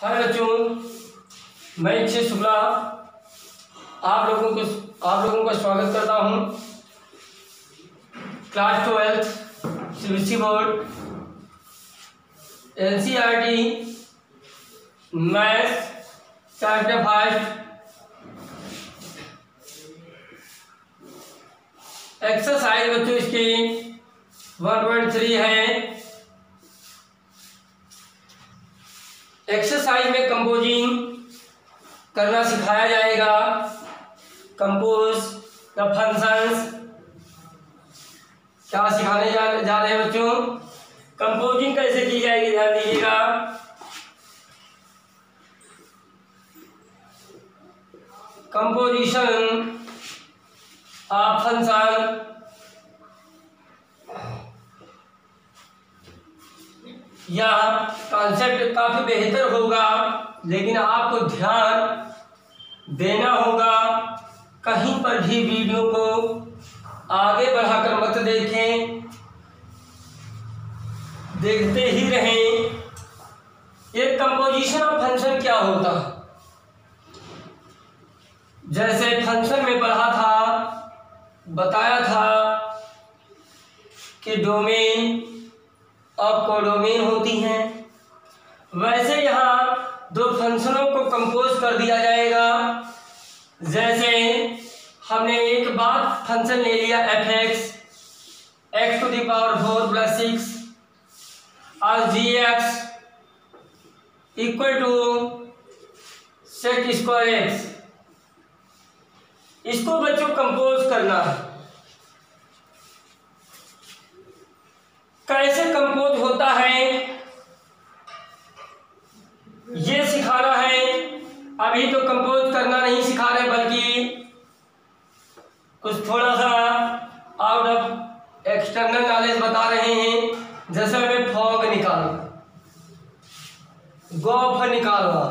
हाय बच्चों, मैं अक्षय शुक्ला आप लोगों का स्वागत करता हूं। Class 12 CBSE board NCERT maths chapter 5 exercise बच्चों इसकी 1.3 है। एक्सरसाइज में कंपोजिंग करना सिखाया जाएगा। कंपोज द फंक्शंस क्या सिखाने जा रहे हैं बच्चों? कंपोजिंग कैसे की जाएगी, ध्यान दीजिएगा। कंपोजिशन ऑफ फंक्शन यह कॉन्सेप्ट काफी बेहतर होगा, लेकिन आपको ध्यान देना होगा। कहीं पर भी वीडियो को आगे बढ़ाकर मत देखें, देखते ही रहें। ये कंपोजिशन ऑफ फंक्शन क्या होता है? जैसे फंक्शन में पढ़ा था, बताया था कि डोमेन और कोडोमेन होती हैं, वैसे यहाँ दो फंक्शनों को कंपोज कर दिया जाएगा। जैसे हमने एक बार फंक्शन ले लिया fx x⁴ + 6 और gx = sec²x। इसको बच्चों कंपोज करना है। कैसे कंपोज होता है ये सिखाना है। अभी तो कंपोज करना नहीं सिखा रहे, बल्कि कुछ थोड़ा सा आउट ऑफ एक्सटर्नल नॉलेज बता रहे हैं। जैसे हमें फॉग निकालना, गॉफ निकालना।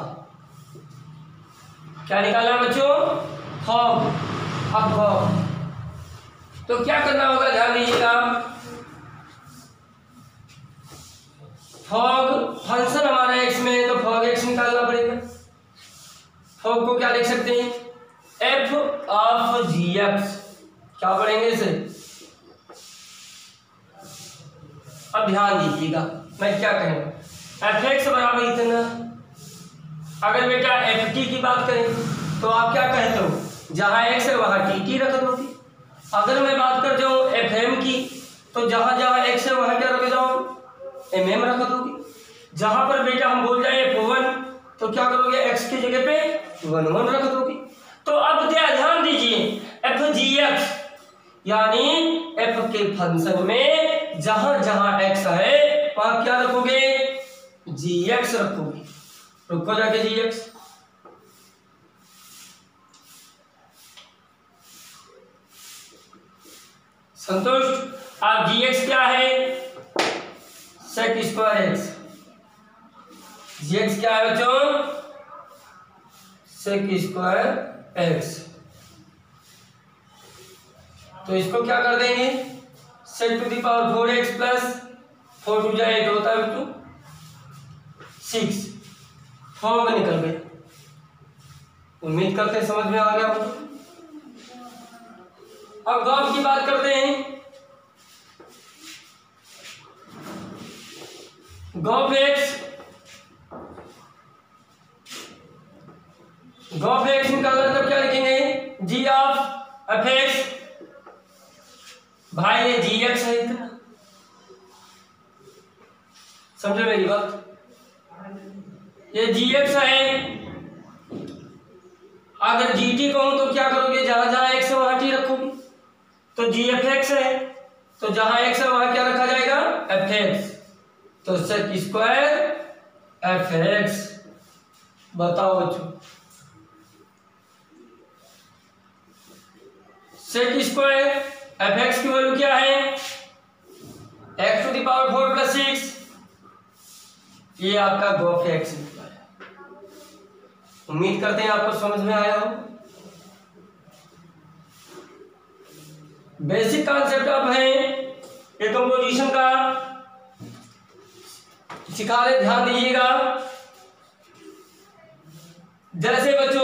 क्या निकालना बच्चों? फॉग। अब गॉफ तो क्या करना होगा, ध्यान दीजिएगा। फॉग फंक्शन हमारा x में है, तो फॉग x निकालना पड़ेगा। फॉग को क्या लिख सकते हैं? f(gx)। क्या पढ़ेंगे इसे? अब ध्यान दीजिएगा मैं क्या कहूँगा। fx बराबर इतना। अगर बेटा ft की बात करें तो आप क्या कहते हो? जहाँ x है वहाँ tt रख दोगे। अगर मैं बात कर जाऊँ fm की, तो जहाँ जहाँ x है वहाँ क्या रख जाऊँ? mm रख दोगे। जहां पर बेटा हम बोल जाए f1, तो क्या करोगे? x की जगह पे 1 रख दोगे। तो अब ध्यान दीजिए, f(gx) यानी f के फंक्शन में जहां जहां x है वहां क्या रखोगे? gx रखोगे। रुको जाके gx। संतुष्ट? अब gx क्या है? sec²x। gx क्या है बच्चों? sec²x। तो इसको क्या कर देंगे? sec⁴x + 4 × 8 होता है बच्चों 6। फॉग निकल गए। उम्मीद करते हैं समझ में आ गया। अब गॉफ की बात करते हैं। गॉफ x निकालना, तब क्या लिखेंगे? g(f)(x)। भाई ये gx है इतना, समझो मेरी बात। ये gx है। अगर gt कहूं तो क्या करोगे? जहां जहां x है वहां t रखोगे। तो gf(x) है, तो जहां x है वहां क्या रखा जाएगा? f(x). तो sec²f(x). बताओ बच्चों, sec²f(x) की वैल्यू क्या है? x⁴ + 6। ये आपका गॉफ x निकला है। उम्मीद करते हैं आपको समझ में आया हो। बेसिक कॉन्सेप्ट अब है ये कंपोजिशन का सिखा रहे, ध्यान दीजिएगा। जैसे बच्चों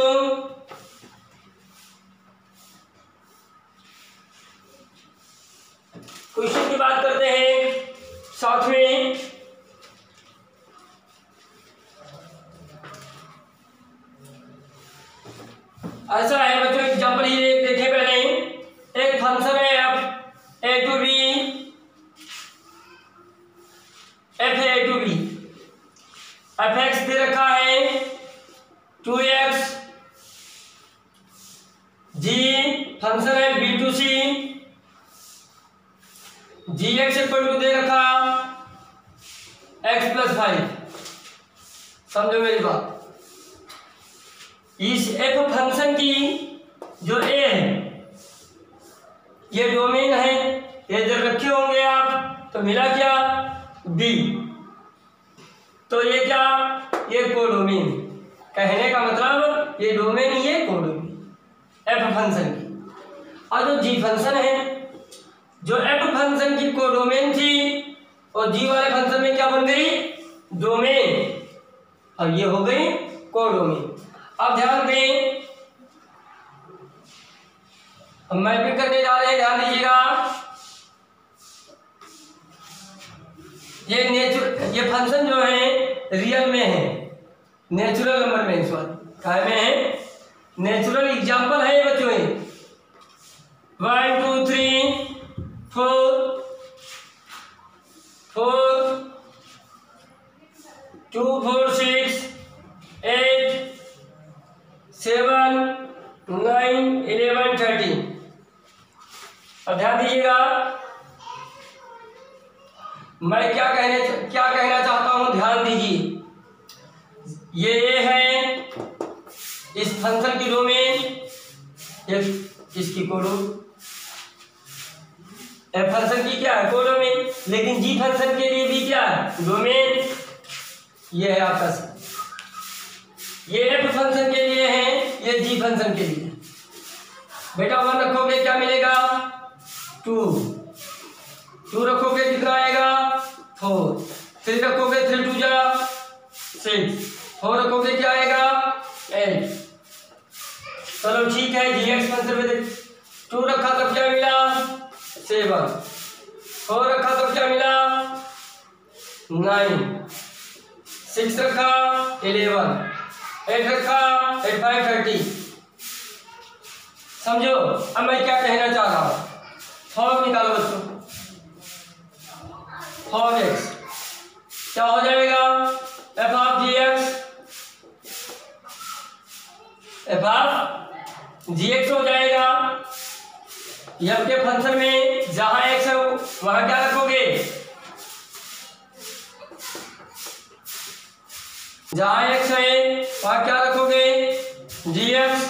क्वेश्चन की बात करते हैं साथ में। ऐसा है बच्चों, एग्जाम्पल ये देखें पहले। एक फंक्शन है अब A to B, f A to B, f x दे रखा है 2x, जी फंक्शन है B to C, g x equal to दे रखा x प्लस 5। समझो मेरी बात। इस एफ फंक्शन की जो ए है ये डोमेन है, ये जब रखे होंगे आप तो मिला क्या बी, तो ये क्या, ये कोडोमेन। कहने का मतलब ये डोमेन, ये कोडोमेन एफ फंक्शन की। और जो जी फंक्शन है, जो एफ फंक्शन की कोडोमेन थी और जी वाले फंक्शन में क्या बन गई, डोमेन, और ये हो गई कोडोमेन। अब ध्यान दें, हम मैपिंग करने जा रहे हैं, ध्यान दीजिएगा। ये फंक्शन जो है रियल में है, नेचुरल नंबर में, सॉरी काय में है, नेचुरल। एग्जांपल है बच्चों 1 2 3 4 4 2 4 6 8 7 9 11 13। अब ध्यान दीजिएगा, मैं क्या कहना चाहता हूं, ध्यान दीजिए। ये है इस फंक्शन की डोमेन, इसकी कोडो, एफ फंक्शन की क्या है कोडोमेन, लेकिन जी फंक्शन के लिए भी क्या है डोमेन। ये है आपका, ये एफ फंक्शन के लिए है, ये जी फंक्शन के लिए। बेटा 1 रखोगे क्या मिलेगा 2 रखोगे कितना आएगा 4, 3 रखोगे 3 2 जा 6, 4 रखोगे क्या आएगा 8। चलो ठीक है, जी एक्स फंक्शन में 2 रखा तो क्या मिला 7, 4 रखा तो क्या मिला 9, 6 रखा 11, 8 रखा 8 5 30। समझो अब मैं क्या कहना चाह रहा हूं, फॉर्म निकालो बच्चों। फॉर्म एक्स क्या हो जाएगा, f of g x, f of g x हो जाएगा। एफ के फंक्शन में जहां एक्स है वहां क्या रखोगे, जहां एक्स है वहां क्या रखोगे जी एक्स,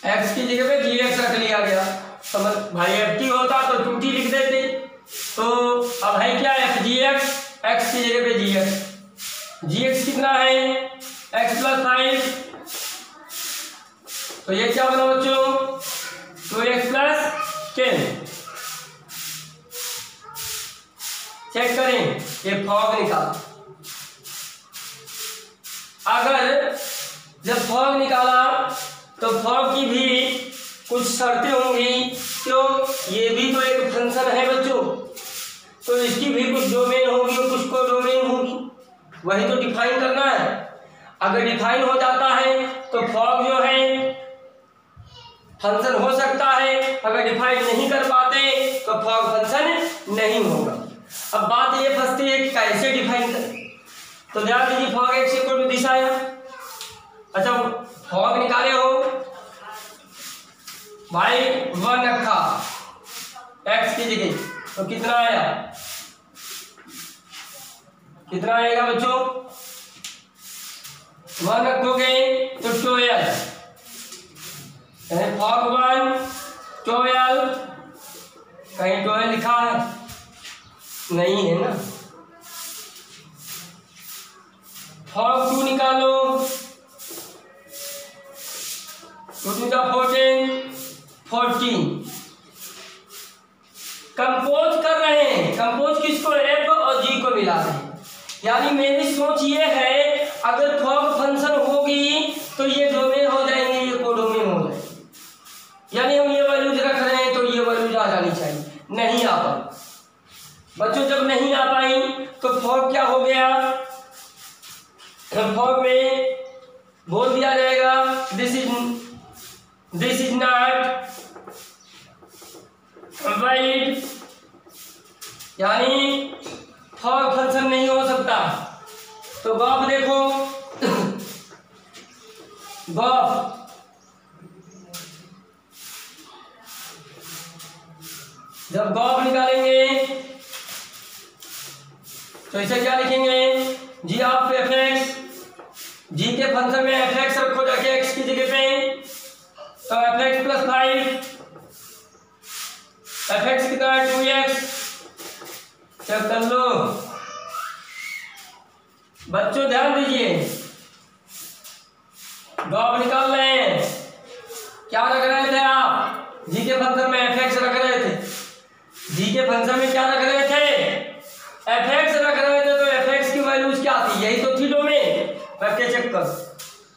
एक्स की जगह पे जी एक्स रख लिया गया। समझ भाई, एफ टी होता तो 2t लिख देते। तो अब है क्या एफ जी एक्स, एक्स की जगह पे जी एक्स, जी एक्स कितना है एक्स प्लस 5, तो ये क्या बना बच्चों 2x प्लस 10। चेक करें, ये फॉग निकाला। अगर जब फॉग निकाला तो फॉग की भी कुछ शर्तें होंगी, क्यों, ये भी तो एक फंक्शन है बच्चों, तो इसकी भी कुछ डोमेन होगी और कुछ को डोमेन होगी, वही तो डिफाइन करना है। अगर डिफाइन हो जाता है तो फॉग जो है फंक्शन हो सकता है, अगर डिफाइन नहीं कर पाते तो फॉग फंक्शन नहीं होगा। अब बात ये फंसती है कि कैसे डिफाइन करें, तो ध्यान दीजिए fog x equal to this आया। अच्छा फॉग निकाले हो भाई 1 रखा एक्स की जगह, तो कितना आया, कितना आएगा बच्चों 1 रखोगे तो 12, फॉग 1 12, कहीं 12 लिखा है नहीं है ना। फॉग 2 निकालो, 2 टू द 14 कंपोज कर रहे हैं। कंपोज किसको, एफ यानी मेरी सोच ये है अगर फॉग फंक्शन होगी तो ये डोमेन हो जाएंगे, ये कोडोमेन हो जाएंगे। यानी हम ये वैल्यूज रख रहे हैं तो ये वैल्यूज आ जानी चाहिए, नहीं आ पाई। बच्चों जब नहीं आ पाई तो फॉग क्या हो गया, फॉग में बोल दिया जाएगा दिस इज नॉट वैलिड, यानी फॉग फंक्शन नहीं हो सकता। तो गॉफ देखो, गॉफ जब गॉफ निकालेंगे तो इसे क्या लिखेंगे, जी आप एफ एक्स, जी के फंक्शन में एफ एक्स रखो जाके एक्स की जगह पे, तो F x plus 5, F x कितना है 2x, चेक कर लो। बच्चों ध्यान दीजिए, गॉफ निकाल रहे हैं, क्या रख रहे थे आप, जी के फंक्शन में एफ एक्स रख रहे थे, जी के फंक्शन में क्या रख रहे थे, एफ एक्स रख रहे थे, तो एफ एक्स की वैल्यूज क्या थी, यही तो थी डोमेन, रख के चेक कर।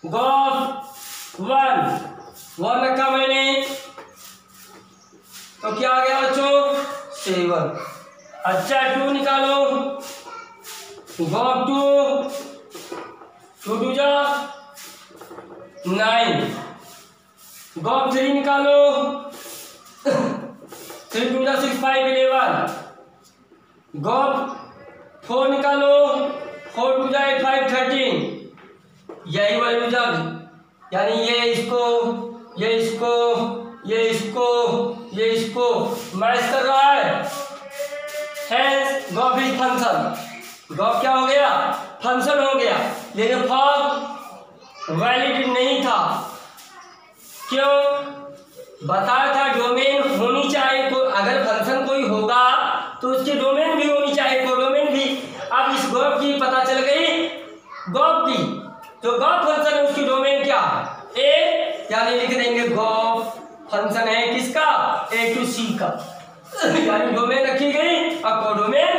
गॉफ 1 रखा मैंने तो क्या आ गया बच्चों 7। अच्छा 2 निकालो, गॉफ 2 2 जा 9, गॉफ 3 निकालो 3 2 जा 6 5 11, गॉफ 4 निकालो 4 2 जा 8 5 13, यही वैल्यू जब, यानी ये इसको ये इसको ये इसको ये इसको मैच कर रहा है, गॉफ इज फंक्शन, गॉफ क्या हो गया, फंक्शन हो गया, लेकिन फॉग वैलिड नहीं था। क्यों, बताया था डोमेन होनी चाहिए, अगर फंक्शन कोई होगा तो उसकी डोमेन भी होनी चाहिए, कोडोमेन भी। अब इस गॉफ की पता चल गई, गॉफ की जो गॉफ फंक्शन है उसकी डोमेन क्या है, ए, यानी लिख देंगे गॉफ फंक्शन है किसका, ए टू सी का, यानी डोमेन रखी गई और कोडोमेन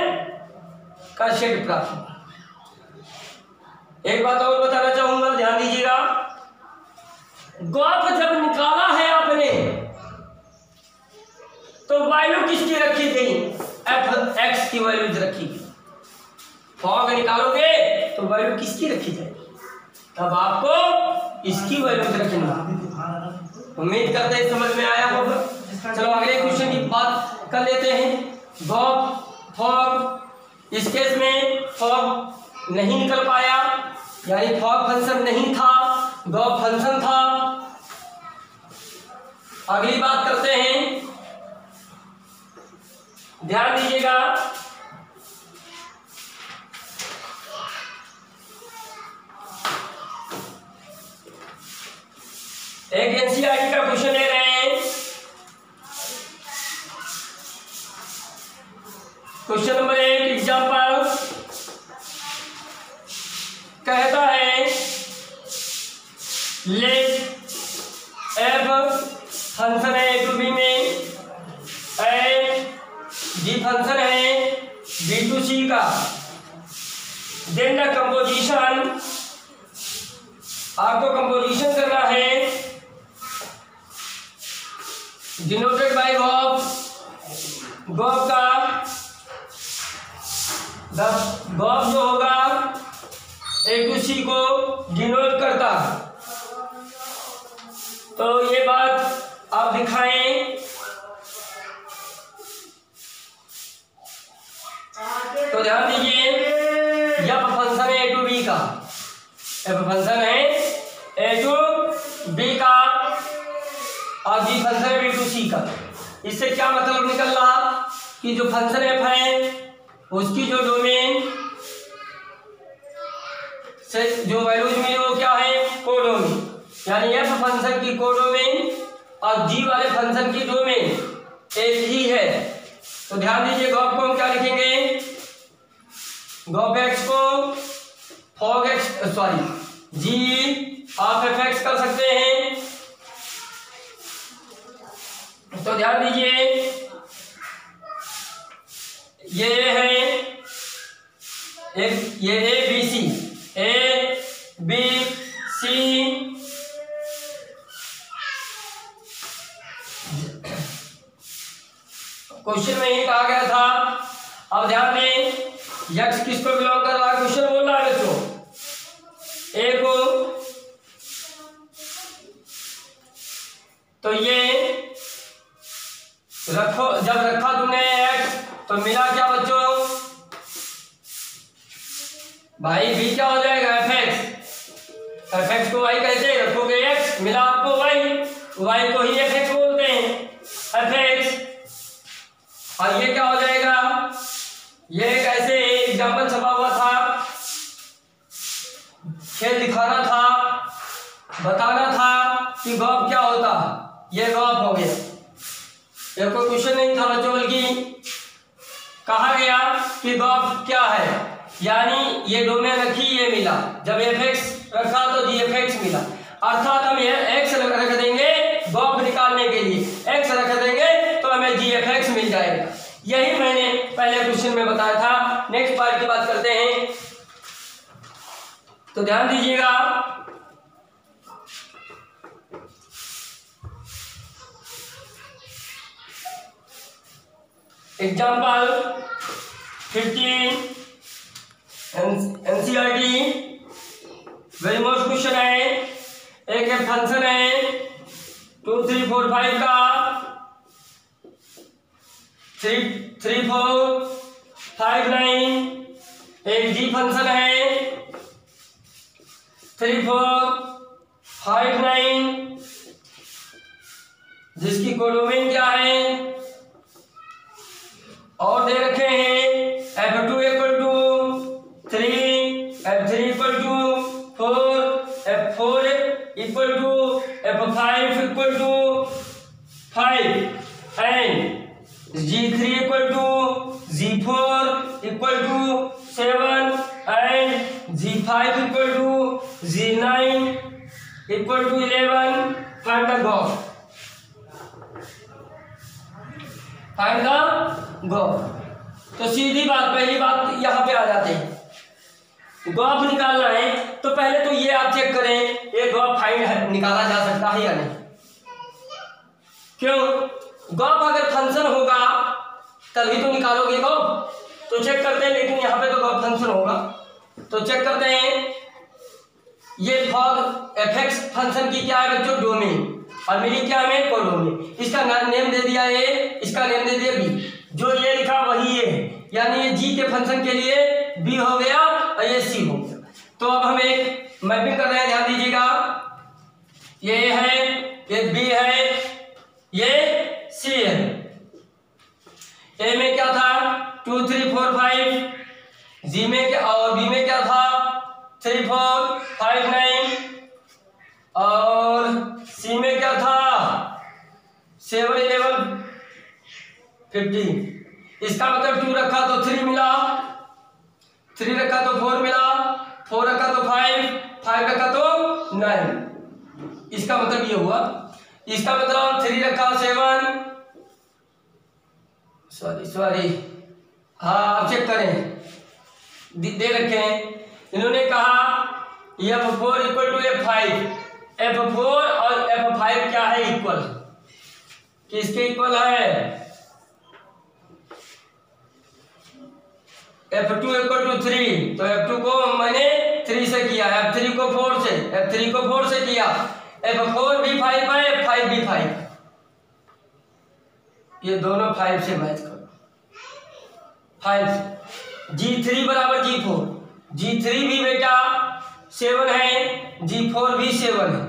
का सेट प्राप्त हुआ। एक बात और बताना चाहूंगा, ध्यान दीजिएगा, गॉफ जब निकाला है आपने तो वैल्यू किसकी रखी गई, एफ एक्स की वैल्यू रखी गई। फॉग निकालोगे तो वैल्यू किसकी रखी जाएगी, तब आपको इसकी वैल्यू रखनी। उम्मीद करते हैं समझ में आया होगा। चलो अगले क्वेश्चन की बात कर लेते हैं। गॉफ फॉग, इस केस में फॉग नहीं निकल पाया, यानी फॉग फंक्शन नहीं था, गॉफ फंक्शन था। अगली बात करते हैं, ध्यान दीजिएगा, एक एनसीईआरटी का क्वेश्चन ले रहे हैं। क्वेश्चन नंबर 1 एग्जांपल कहता है लेट एफ फंक्शन है ए टू बी में, एंड जी फंक्शन है बी टू सी का, देन द कंपोजिशन, आपको कंपोजिशन करना है डिनोटेड बाय गॉफ। गॉफ का गॉफ जो होगा ए टू सी को डिनोट करता, तो ये बात आप दिखाएं। तो ध्यान दीजिए, यह फंक्शन है ए टू बी का, एफ फंक्शन है ए टू बी का और जी फंक्शन है बी टू सी का। इससे क्या मतलब निकल रहा कि जो फंक्शन एफ है उसकी जो डोमेन से जो वैल्यूज मिली वो क्या है, कोडोमेन, यानी एफ फंक्शन की कोडोमेन और जी वाले फंक्शन की डोमेन एक ही है। तो ध्यान दीजिए, गॉफ को हम क्या लिखेंगे, गॉफ एक्स को fog x sorry g of f x कर सकते हैं। तो ध्यान दीजिए, ये है एक ये ए बी सी क्वेश्चन में ही कहा गया था। अब ध्यान दें यक्स किसको बिलोंग कर रहा है, क्वेश्चन बोल रहा है बच्चों ए को, तो ये रखो, जब रखा तुमने एक्स तो मिला क्या बच्चों भाई, बी क्या हो जाएगा एफ एक्स को वाई कहते हैं, रखोगे एक्स मिला आपको वाई को ही एफ एक्स बोलते हैं एफ एक्स। और ये क्या हो जाएगा, ये एक ऐसे एग्जाम्पल छपा हुआ था, खेल दिखाना था, बताना था कि गॉप क्या होता, ये गॉप हो गया। ये कोई क्वेश्चन नहीं था बच्चों, बल्कि कहा गया कि गॉप क्या है, यानी ये डोमेन रखी ये मिला, जब एफ एक्स रखा तो जी एफ एक्स मिला, अर्थात हम ये एक्स रख देंगे गॉप निकालने के लिए, एक्स रख देंगे तो हमें जी एफ एक्स मिल जाएगा। यही मैंने पहले क्वेश्चन में बताया था। नेक्स्ट पार्ट की बात करते हैं, तो ध्यान दीजिएगा example 15 NCERT very most question है। एक फंक्शन है 2 3 4 5 का 3 3 4 5 9, एक जी फंक्शन है 3 4 5 9 जिसकी कोडोमेन क्या है और दे रखे हैं f2 equal to 3, f3 equal to 4, f4 equal to f5 equal to 5 and g3 equal to g4 equal to 7 and g5 equal to g9 equal to 11। Find the gof, find the gof. तो सीधी बात, पहली बात यहां पे आ जाते हैं, गॉप निकालना है तो पहले तो ये आप चेक करें ये गॉप फाइंड निकाला जा सकता है या नहीं। क्यों, गॉप अगर फंक्शन होगा तभी तो निकालोगे गॉप, तो चेक करते हैं, लेकिन यहाँ पे तो गॉप फंक्शन होगा तो चेक करते हैं। ये फॉर एफ एक्स फंक्शन की क्या है बच्चों, डोमेन, और मेरी क्या है कोडोमेन। इसका नेम दे दिया ए, इसका नेम दे दिया बी, जो ये लिखा वही ये है, यानी ये जी के फंक्शन के लिए बी हो गया और ये सी हो गया। तो अब हम एक मैपिंग कर रहे हैं, ध्यान दीजिएगा, ये है, ये बी है, ये सी है। ए में क्या था 2 3 4 5, जी में क्या और बी में क्या था 3 4 5 9, और सी में क्या था 7 11 15। इसका मतलब 2 रखा तो 3 मिला, 3 रखा तो 4 मिला, 4 रखा तो 5, 5 रखा तो 9। इसका मतलब ये हुआ, इसका मतलब 3 रखा 7, सॉरी हाँ अब चेक करें, दे रखे हैं इन्होंने कहा f4 equal to f5, f4 और f5 क्या है इक्वल, किसके इक्वल है, f2 इक्वल टू 3, तो f2 को मैंने 3 से किया, f3 को 4 से, f3 को 4 से किया, f4 भी 5 है, f5 भी 5, ये दोनों 5 से मैच करो, 5 g3 बराबर g4, g3 भी बेटा 7 है, g4 भी 7 है,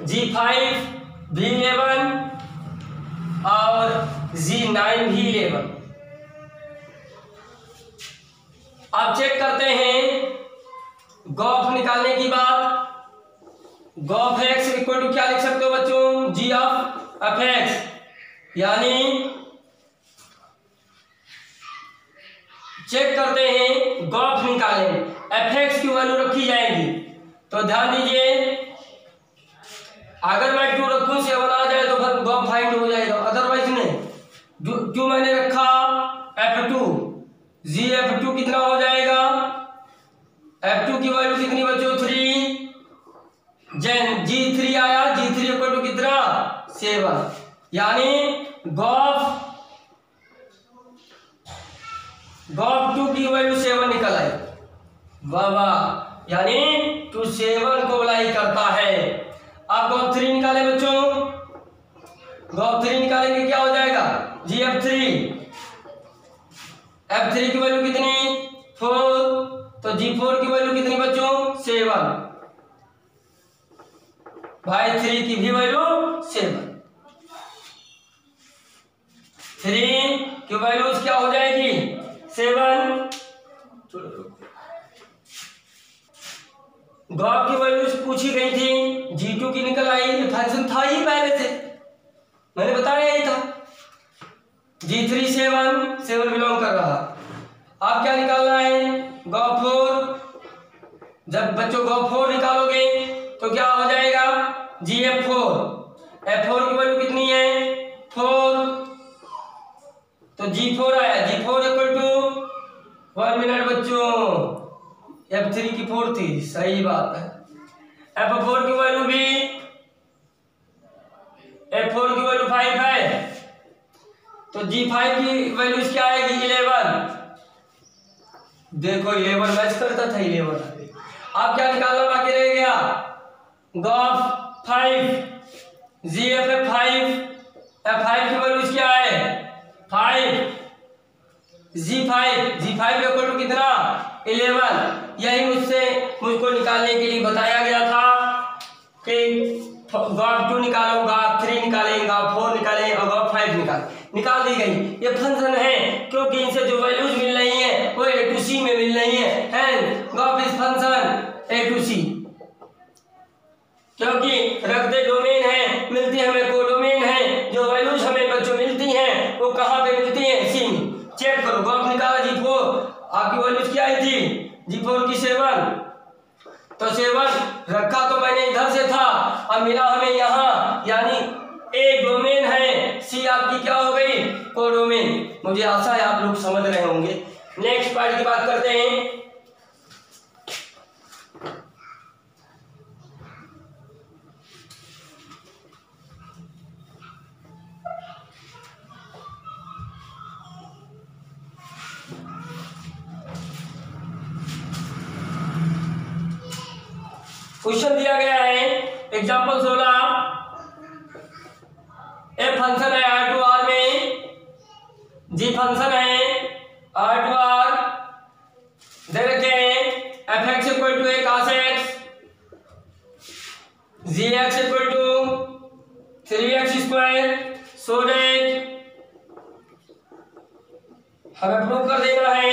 g5 भी 11 और g9 भी 11। अब चेक करते हैं गॉप निकालने की बात। गॉप एक्स इक्वल टू क्या लिख सकते हो बच्चों, जी ऑफ एफ एक्स, यानी चेक करते हैं गॉप निकालें, एफ एक्स की वैल्यू रखी जाएगी। तो ध्यान दीजिए अगर मैं 2 रखूं 7 आ जाए तो गॉप फाइंड हो जाएगा, अदरवाइज नहीं। 2 मैंने रखा f2 GF2 कितना हो जाएगा, F2 की वैल्यू कितनी बच्चों 3, जेन G3 आया, G3 इक्वल टू कितना 7, यानी GOF2 की वैल्यू 7 निकल आई। वाह वाह, यानी 2 7 को अप्लाई करता है। अब GOF3 निकाले बच्चों, GOF3 निकालेंगे क्या हो जाएगा GF3, F3 की वैल्यू कितनी 4, तो G4 की वैल्यू कितनी बच्चों 7, भाई 3 की भी वैल्यू 7, 3 की वैल्यू क्या हो जाएगी 7। गॉफ की वैल्यू पूछी गई थी, G2 की निकल आई, ये फंक्शन था ही पहले से, मैंने बताया ही था। G3 7 बिलोंग कर रहा। अब क्या निकालना है GOF4, जब बच्चों GOF4 निकालोगे तो क्या हो जाएगा GF4, F4 की वैल्यू कितनी है 4, तो G4 आया, G4 इक्वल टू 1 मिनट बच्चों, F3 की 4 थी, सही बात है। F4 की वैल्यू भी, F4 की वैल्यू 5 है, तो G5 की वैल्यू क्या आएगी 11, देखो 11 मैच करता था 11। अब क्या निकालना बाकी रह गया GOF5, GF5, F5 की वैल्यू क्या है 5, G5 इक्वल टू कितना 11। यही मुझको निकालने के लिए बताया गया था कि GOF2 निकालो, GOF3 निकालें, GOF4 निकालें और GOF5 निकाल दी गई। ये फंक्शन है क्योंकि इनसे जो वैल्यूज मिल रही हैं वो A to C में मिल रही हैं, and GOF is function A to C, क्योंकि रखते डोमेन है, मिलती हमें कोडोमेन है, जो वैल्यूज हमें बच्चों मिलती हैं वो कहाँ पे मिलती हैं C में। चेक करो, GOF निकाला G4, आपकी वैल्यूज क्या आई थी G4 की 7, तो 7 रखा तो मैंने इधर से था, अब मिला हमें यहाँ, यानी A डोमेन है, C आपकी क्या हो गई कोडोमेन। मुझे आशा है आप लोग समझ रहे होंगे। नेक्स्ट पार्ट की बात करते हैं। क्वेश्चन दिया गया है एग्जांपल 16, ए फंक्शन है R2R में, G फंक्शन है R2R, दे रखे हैं fx equal to cos x, gx equal to 3x square, so that हमें प्रूव कर देना है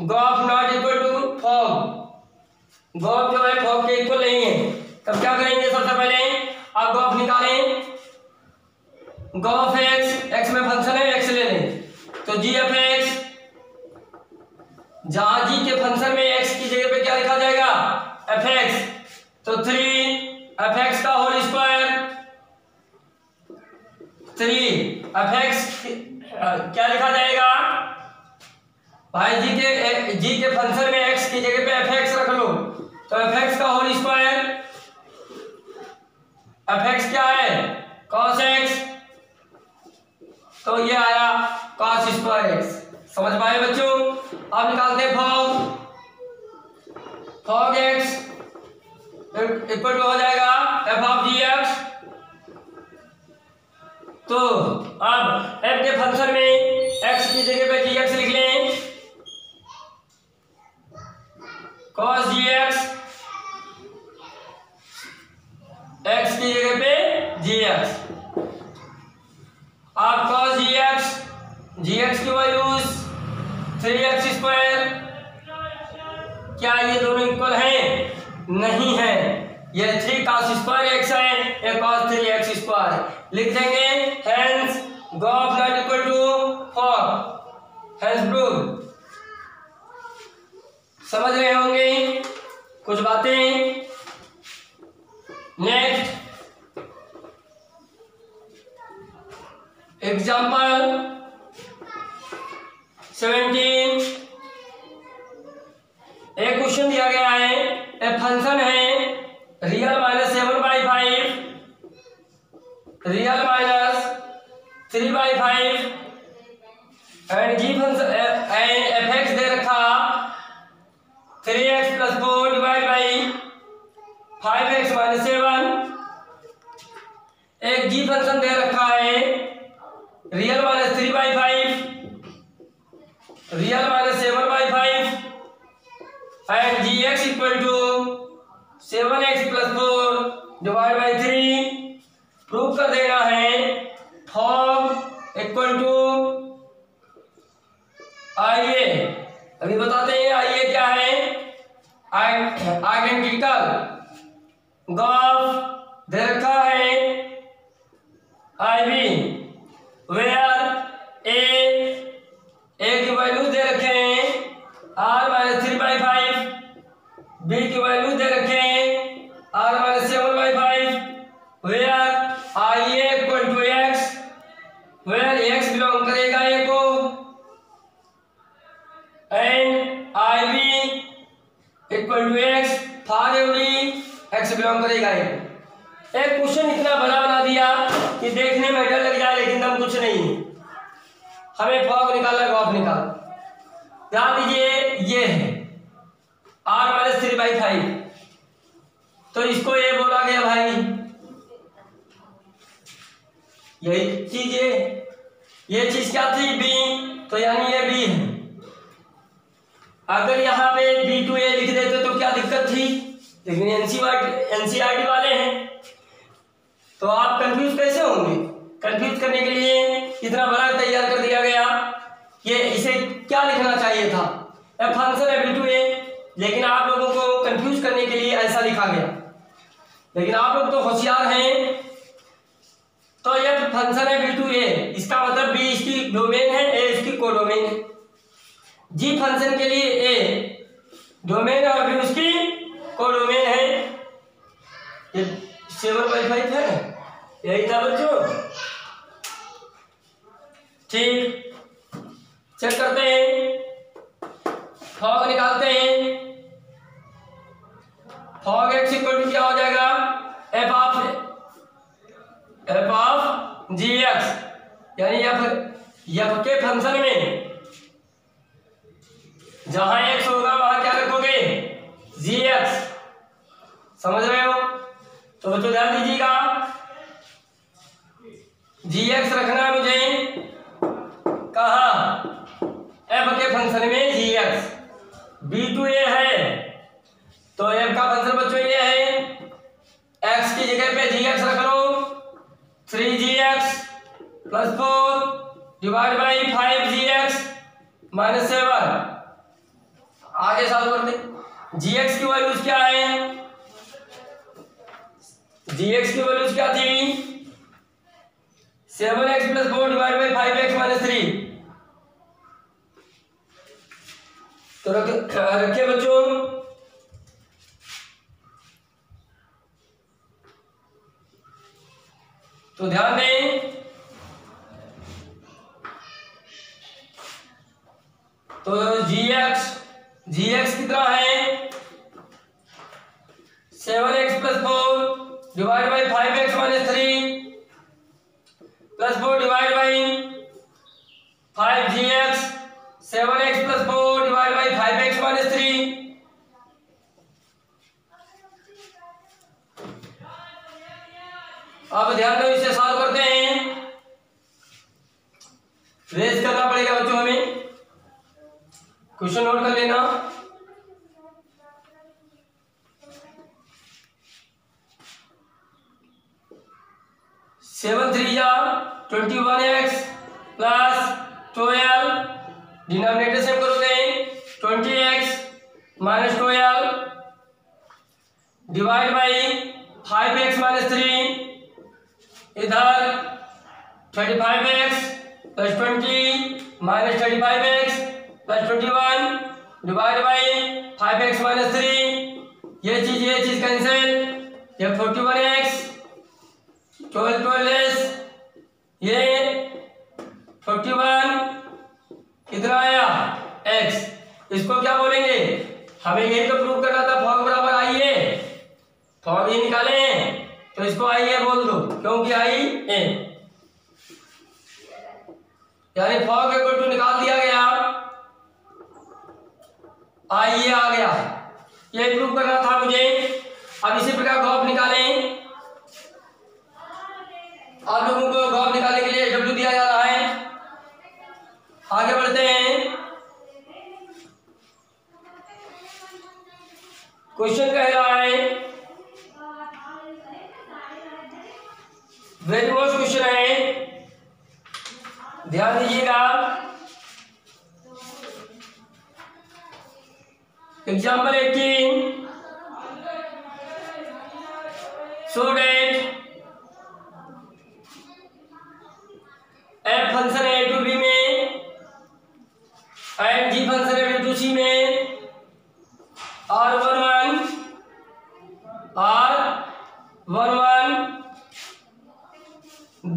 GOF not equal to fog, GOF जो है फॉग के इक्वल नहीं है। तब क्या करेंगे, सबसे पहले आप GOF निकालें, GOF x में फंक्शन है x ले लें, तो GF(x), जहां g के फंक्शन में x की जगह पे क्या लिखा जाएगा fx, तो 3f(x) का होल स्क्वायर, 3f(x) क्या लिखा जाएगा भाई, g के फंक्शन में x की जगह पे fx रख लो, तो fx का होल स्क्वायर, fx क्या है cos x, तो ये आया cos स्क्वायर x। समझ पाए बच्चों। अब निकालते हैं फॉग x इक्वल टू हो जाएगा f ऑफ gx, तो अब f के फंक्शन में x की जगह पे gx लिख लें, cos gx, x की जगह पे gx, आप cos gx की वैल्यूज 3x स्क्वायर, क्या ये दोनों इक्वल हैं? नहीं है, ये 3 cos स्क्वायर x है, ये cos 3x स्क्वायर, लिख देंगे hence GOF not equal to fog, hence prove. समझ रहे होंगे कुछ बातें। नेक्स्ट एग्जाम्पल 17, एक फंक्शन है real minus 7/5, real minus 3/5 and g function and f x दे रखा 3x + 4 डिवाइड बाई 5x - 7। एक जी फंक्शन दे रखा है real minus 3/5, real minus 7/5 and g x equal to 7x + 4 divide by 3। Prove कर देना है फॉर्म इक्वल टू आइए अभी बताते हैं आइए क्या है। आइडेंटिकल ग्राफ दे रखा है IV वेयर ए की वैल्यूज दे रखे हैं r - 3/5, b की वैल्यूज दे रखे हैं r - 7/5 where IA equal to x, where x belong करेगा a को and IB equal to x for every x belong करेगा a। एक क्वेश्चन इतना बड़ा बना दिया कि देखने में डर लग जाए लेकिन दम कुछ नहीं है। हमें फॉग निकालना ग्राफ निकाल। ध्यान दीजिए ये है r - 3/5 तो इसको ये बोला गया भाई यही चीज है। ये चीज क्या थी b तो यानी ये b है। अगर यहाँ पे B2A लिख देते तो क्या दिक्कत थी, लेकिन एनसीईआरटी वाले हैं तो आप कंफ्यूज कैसे होंगे। कंफ्यूज करने के लिए इतना बड़ा तैयार कर दिया गया। ये इसे क्या लिखना चाहिए था f फंक्शन है B2A, लेकिन आप लोगों को कंफ्यूज करने के लिए ऐसा लिखा गया। लेकिन आप लोग तो होशियार हैं तो f फंक्शन है B2A इसका मतलब B इसकी डोमेन है, A इसकी कोडोमेन है। जी फंक्शन के लिए A डोमेन है और B उसकी कोडोमेन है। ये 7/5 है, यही था बच्चों। ठीक, चेक करते हैं, फॉग निकालते हैं। फॉग x इक्वल टू क्या हो जाएगा f ऑफ gx, यानी f के फंक्शन में जहां x होगा वहां क्या रखोगे gx, समझ रहे हो। तो बच्चों ध्यान दीजिएगा gx रखना है मुझे कहा f के फंक्शन में gx। B2A है तो f का फंक्शन बच्चों ये है, x की जगह पे gx रख लो 3gx + 4 डिवाइड बाई 5gx - 7। आगे सॉल्व करते। gx की वैल्यूज क्या है, gx की वैल्यूज क्या थी 7x + 4 डिवाइड बाई 5x - 3। तो रखे बच्चों तो ध्यान दें तो gx कितना है 7x + 4 divide by 5x - 3 + 4 divide by 5gx 7x + 4 divide by 5x - 3। अब ध्यान दो इसे सॉल्व करते हैं। रेस करना पड़ेगा बच्चों हमें, क्वेश्चन नोट कर लेना। सेवन 3 जा 21x + 12 डिनोमिनेटर सेम करोगे 20x - 12 डिवाइड बाई 5x - 3 इधर 35x + 20 - 35x + 21 divide by 5x - 3। ये चीज कैंसिल, ये 41x 12 ये 41 कितना आया x। इसको क्या बोलेंगे, हमें यही तो प्रूव करना था फॉग बराबर आई फॉग ए निकाले हैं तो इसको आई ए बोल दो, क्योंकि आई ए, यानी फॉग इक्वल टू निकाल दिया गया, आई ए आ गया। ये प्रूव करना था मुझे। अब इसी प्रकार गॉप निकालें। आप लोगों को गॉप निकालने के लिए डब्ल्यू दिया जा रहा है। आगे बढ़ते हैं। क्वेश्चन कह रहा है, वेरी मोस्ट क्वेश्चन है, ध्यान दीजिएगा। Example 18, so that f function a to b में and g function a to c में r11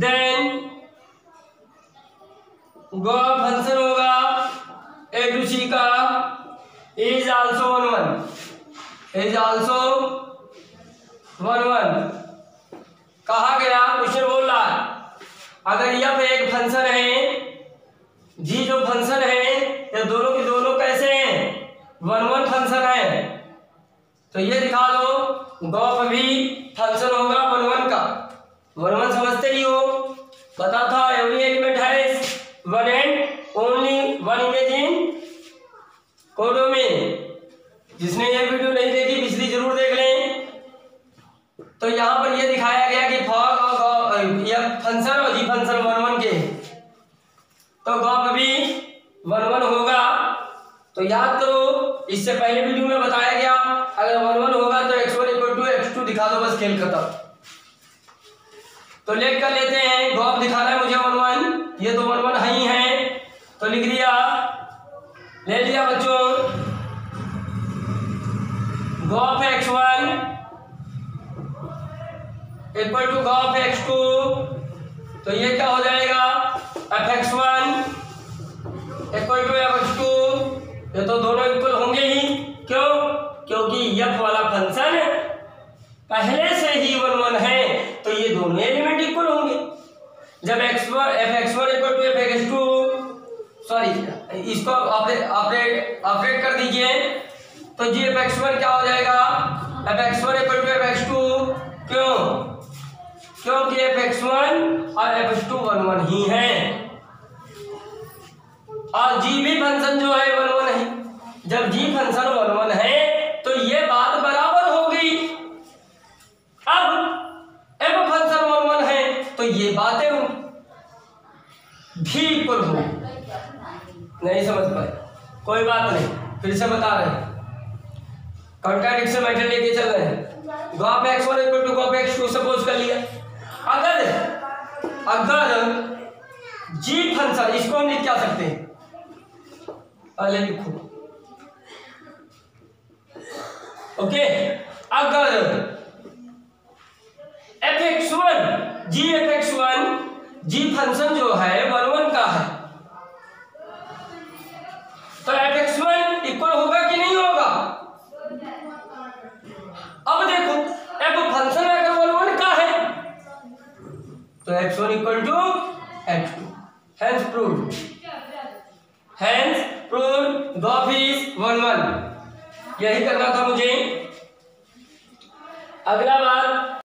देन गो फंक्शन होगा a to c का is also 11 कहा गया। क्वेश्चन बोल रहा है अगर यह एक फंक्शन है, जी जो फंक्शन है, ये दोनों के दोनों कैसे हैं, 1 फंक्शन है, तो ये दिखा दो गॉप भी फंक्शन होगा 1 का। 1 समझते ही हो, पता था every element has one and only one image in codomain. जिसने ये वीडियो नहीं देखी पिछली जरूर देख लें। तो यहाँ पर ये दिखाया गया कि फॉग और यह फंक्शन और जी फंक्शन 1 के, तो गॉप भी 1 होगा। तो याद करो, इससे पहले वीडियो में बताया गया अगर 1 होगा तो x1 इक्वल टू x2 दिखा दो, बस खेल खत्म। तो लेट कर लेते हैं, गॉप दिखाना है मुझे 1, ये तो 1 ही है, तो लिख दिया, ले लिया बच्चों। गॉप x1 equal to gof x2, तो ये क्या हो जाएगा, fx1 इक्वल टू fx2। ये तो दोनों इक्वल होंगे ही, क्यों, क्योंकि f वाला फंक्शन पहले से ही 1 है, तो ये दोनों एलिमेंट इक्वल होंगे। जब fx1 equal to fx2, sorry इसको ऑपरेट कर दीजिए, तो जी fx1 क्या हो जाएगा, fx1 इक्वल टू fx2। क्यों, क्योंकि fx1 और fx2 1 ही हैं, और g भी फंक्शन जो है 1 है। जब g फंक्शन 1 है तो ये बात बराबर हो गई। अब f फंक्शन 1 है तो ये बातें भी इक्वल हो। नहीं समझ पाए, कोई बात नहीं, फिर से बता रहे हैं, कॉन्ट्राडिक्शन मैटर लेके चल रहे हैं। Gof x1 equal to gof x2 suppose कर लिया। अगर जी फंक्शन, इसको हम लिख क्या सकते हैं, पहले लिखो, ओके। अगर fx1 जी फंक्शन जो है 1 का है, तो fx1 इक्वल होगा कि नहीं होगा। अब देखो f फंक्शन अगर 1 का है तो x1 equal to x2, hence proved, gof is 1। यही करना था मुझे। अगला बात,